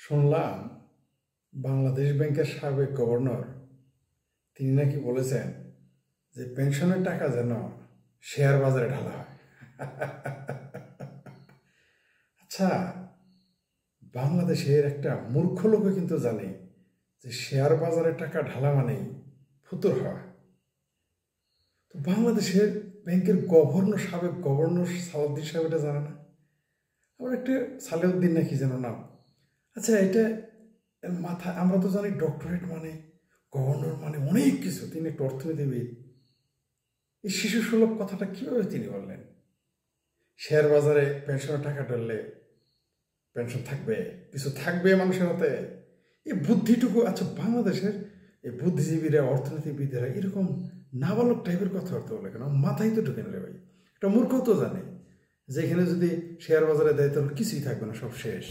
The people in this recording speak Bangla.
শুনলাম বাংলাদেশ ব্যাংকের সাবেক গভর্নর তিনি নাকি বলেছেন যে পেনশনের টাকা যেন শেয়ার বাজারে ঢালা হয়। আচ্ছা, বাংলাদেশের একটা মূর্খ লোকও কিন্তু জানে যে শেয়ার বাজারে টাকা ঢালা মানেই ফুতুর হওয়া। তো বাংলাদেশের ব্যাংকের সাবেক গভর্নর সালাউদ্দিন সাহেব এটা জানে না? আবার একটা সালেউদ্দিন নাকি যেন নাম। আচ্ছা, এটা মাথা আমরা তো জানি ডক্টরেট মানে গভর্নর মানে অনেক কিছু, তিনি একটা অর্থনীতিবিদ। এই শিশু সুলভ কথাটা কিভাবে তিনি বললেন? শেয়ার বাজারে পেনশনের টাকা ঢাললে পেনশন থাকবে, কিছু থাকবে মানুষের হাতে, এই বুদ্ধিটুকু। আচ্ছা, বাংলাদেশের এই বুদ্ধিজীবীরা অর্থনীতিবিদেরা এরকম নাবালক টাইপের কথাবার্তা বলে কেন? মাথায় তো ঢুকে নেবে ভাই। একটা মূর্খ তো জানে যে এখানে যদি শেয়ার বাজারে দেয় তাহলে কিছুই থাকবে না, সব শেষ।